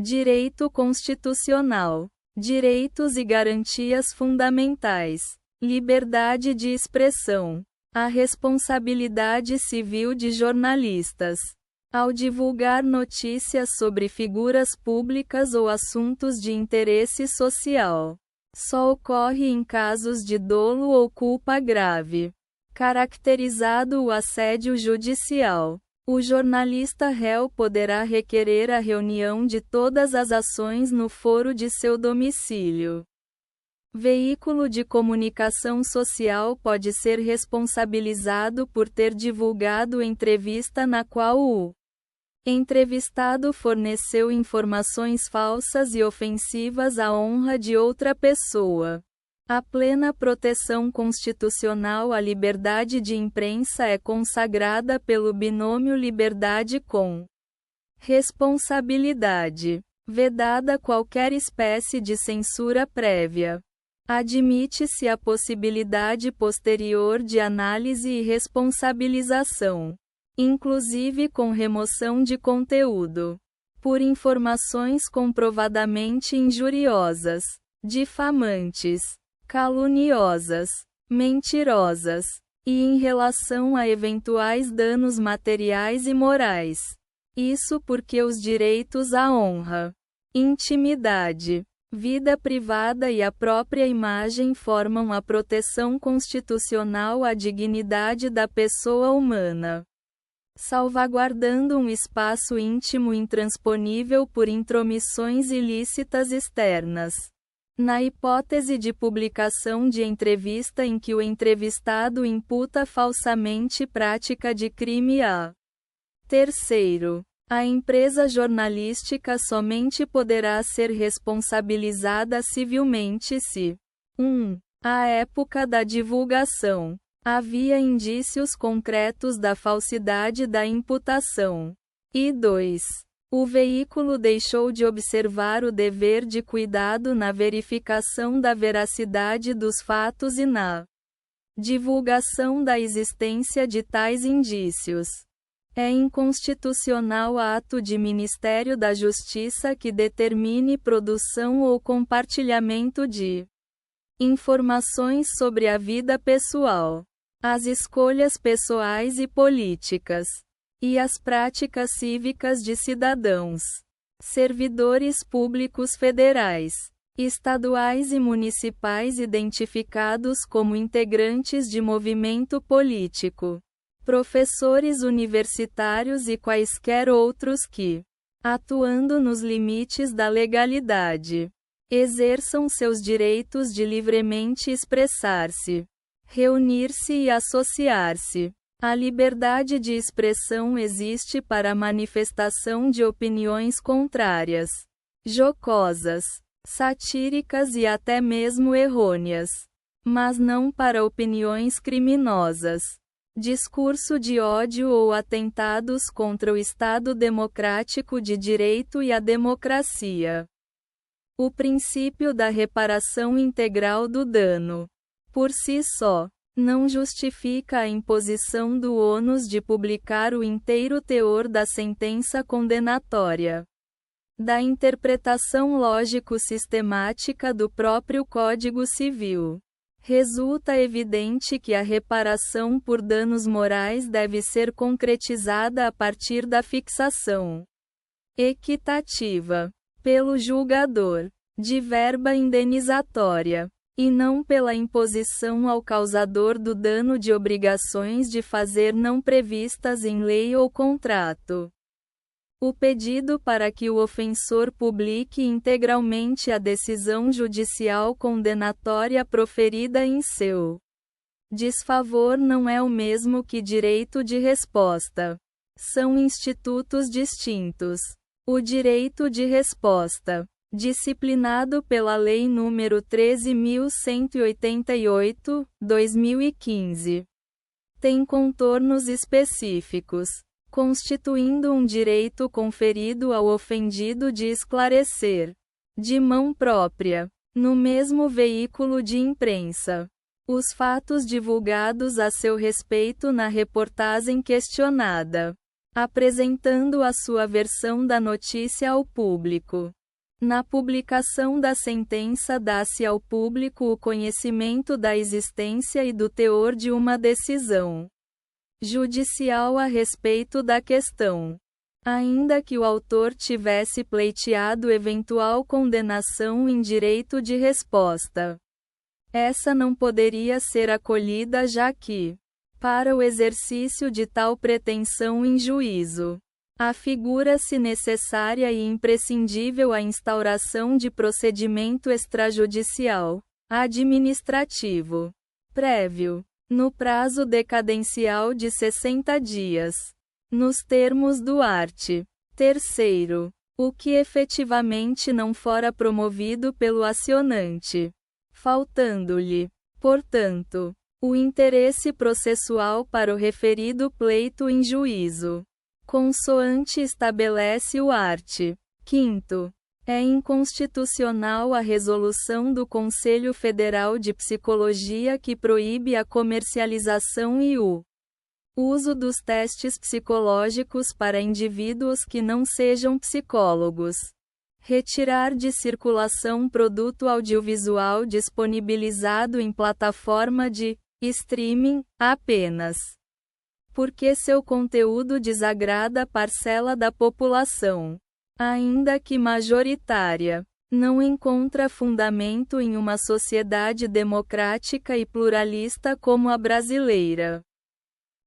Direito constitucional. Direitos e garantias fundamentais. Liberdade de expressão. A responsabilidade civil de jornalistas. Ao divulgar notícias sobre figuras públicas ou assuntos de interesse social, só ocorre em casos de dolo ou culpa grave, caracterizado o assédio judicial. O jornalista réu poderá requerer a reunião de todas as ações no foro de seu domicílio. Veículo de comunicação social pode ser responsabilizado por ter divulgado entrevista na qual o entrevistado forneceu informações falsas e ofensivas à honra de outra pessoa. A plena proteção constitucional à liberdade de imprensa é consagrada pelo binômio liberdade com responsabilidade. Vedada qualquer espécie de censura prévia. Admite-se a possibilidade posterior de análise e responsabilização, inclusive com remoção de conteúdo, por informações comprovadamente injuriosas, difamantes, caluniosas, mentirosas, e em relação a eventuais danos materiais e morais. Isso porque os direitos à honra, intimidade, vida privada e a própria imagem formam a proteção constitucional à dignidade da pessoa humana, salvaguardando um espaço íntimo intransponível por intromissões ilícitas externas. Na hipótese de publicação de entrevista em que o entrevistado imputa falsamente prática de crime a terceiro, a empresa jornalística somente poderá ser responsabilizada civilmente se 1. À época da divulgação, havia indícios concretos da falsidade da imputação. E 2. O veículo deixou de observar o dever de cuidado na verificação da veracidade dos fatos e na divulgação da existência de tais indícios. É inconstitucional ato de Ministério da Justiça que determine produção ou compartilhamento de informações sobre a vida pessoal, as escolhas pessoais e políticas, e as práticas cívicas de cidadãos, servidores públicos federais, estaduais e municipais identificados como integrantes de movimento político, professores universitários e quaisquer outros que, atuando nos limites da legalidade, exerçam seus direitos de livremente expressar-se, reunir-se e associar-se. A liberdade de expressão existe para a manifestação de opiniões contrárias, jocosas, satíricas e até mesmo errôneas, mas não para opiniões criminosas, discurso de ódio ou atentados contra o Estado democrático de direito e a democracia. O princípio da reparação integral do dano, por si só, não justifica a imposição do ônus de publicar o inteiro teor da sentença condenatória, da interpretação lógico-sistemática do próprio Código Civil. Resulta evidente que a reparação por danos morais deve ser concretizada a partir da fixação equitativa, pelo julgador, de verba indenizatória, e não pela imposição ao causador do dano de obrigações de fazer não previstas em lei ou contrato. O pedido para que o ofensor publique integralmente a decisão judicial condenatória proferida em seu desfavor não é o mesmo que direito de resposta. São institutos distintos. O direito de resposta, disciplinado pela Lei nº 13.188, 2015, tem contornos específicos, constituindo um direito conferido ao ofendido de esclarecer, de mão própria, no mesmo veículo de imprensa, os fatos divulgados a seu respeito na reportagem questionada. apresentando a sua versão da notícia ao público. Na publicação da sentença dá-se ao público o conhecimento da existência e do teor de uma decisão judicial a respeito da questão. Ainda que o autor tivesse pleiteado eventual condenação em direito de resposta, essa não poderia ser acolhida já que, para o exercício de tal pretensão em juízo, afigura-se necessária e imprescindível a instauração de procedimento extrajudicial, administrativo, prévio, no prazo decadencial de 60 dias, nos termos do art. 3º, o que efetivamente não fora promovido pelo acionante, faltando-lhe, portanto, o interesse processual para o referido pleito em juízo, consoante estabelece o art. 5º. É inconstitucional a resolução do Conselho Federal de Psicologia que proíbe a comercialização e o uso dos testes psicológicos para indivíduos que não sejam psicólogos. Retirar de circulação produto audiovisual disponibilizado em plataforma de streaming, apenas porque seu conteúdo desagrada parcela da população, ainda que majoritária, não encontra fundamento em uma sociedade democrática e pluralista como a brasileira.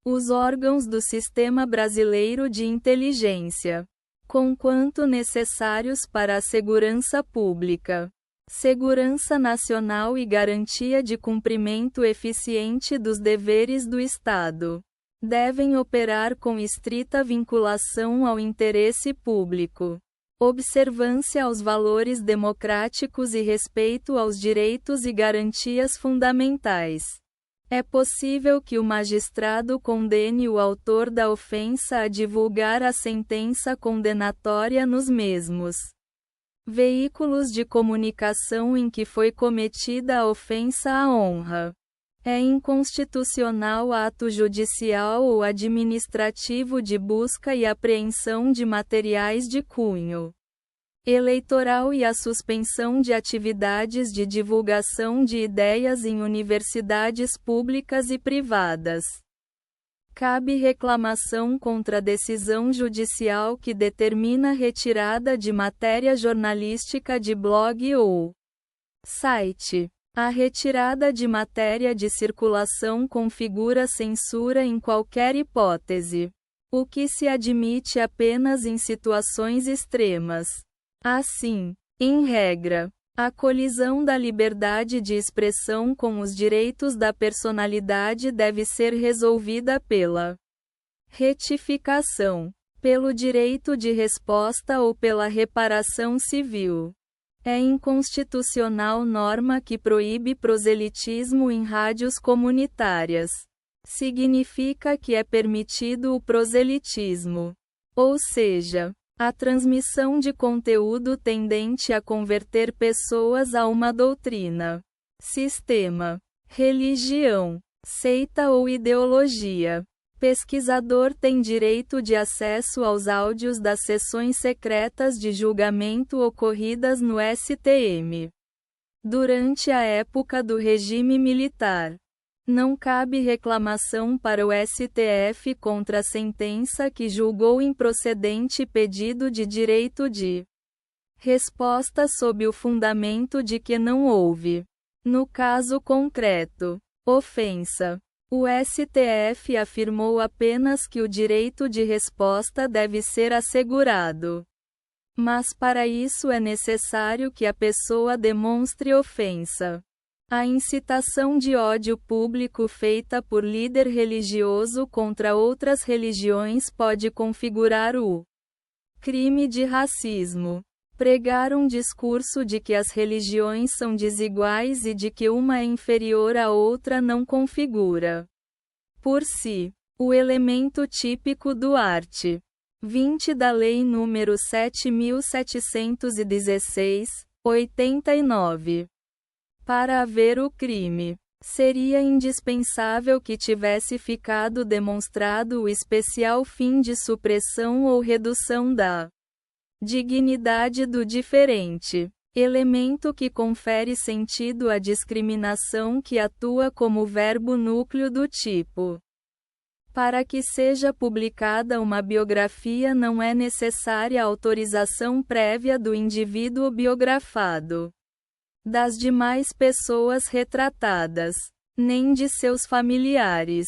Os órgãos do Sistema Brasileiro de Inteligência, conquanto necessários para a segurança pública, segurança nacional e garantia de cumprimento eficiente dos deveres do Estado, devem operar com estrita vinculação ao interesse público, observância aos valores democráticos e respeito aos direitos e garantias fundamentais. É possível que o magistrado condene o autor da ofensa a divulgar a sentença condenatória nos mesmos veículos de comunicação em que foi cometida a ofensa à honra. É inconstitucional ato judicial ou administrativo de busca e apreensão de materiais de cunho eleitoral e a suspensão de atividades de divulgação de ideias em universidades públicas e privadas. Cabe reclamação contra a decisão judicial que determina a retirada de matéria jornalística de blog ou site. A retirada de matéria de circulação configura censura em qualquer hipótese, o que se admite apenas em situações extremas. Assim, em regra, a colisão da liberdade de expressão com os direitos da personalidade deve ser resolvida pela retificação, pelo direito de resposta ou pela reparação civil. É inconstitucional norma que proíbe proselitismo em rádios comunitárias. Significa que é permitido o proselitismo, ou seja, a transmissão de conteúdo tendente a converter pessoas a uma doutrina, sistema, religião, seita ou ideologia. Pesquisador tem direito de acesso aos áudios das sessões secretas de julgamento ocorridas no STM durante a época do regime militar. Não cabe reclamação para o STF contra a sentença que julgou improcedente pedido de direito de resposta sob o fundamento de que não houve, no caso concreto, ofensa. O STF afirmou apenas que o direito de resposta deve ser assegurado. Mas para isso é necessário que a pessoa demonstre ofensa. A incitação de ódio público feita por líder religioso contra outras religiões pode configurar o crime de racismo. Pregar um discurso de que as religiões são desiguais e de que uma é inferior à outra não configura, por si, o elemento típico do art. 20 da Lei nº 7.716, 89. Para haver o crime Seria indispensável que tivesse ficado demonstrado o especial fim de supressão ou redução da dignidade do diferente, elemento que confere sentido à discriminação que atua como verbo núcleo do tipo. Para que seja publicada uma biografia não é necessária autorização prévia do indivíduo biografado, das demais pessoas retratadas, nem de seus familiares.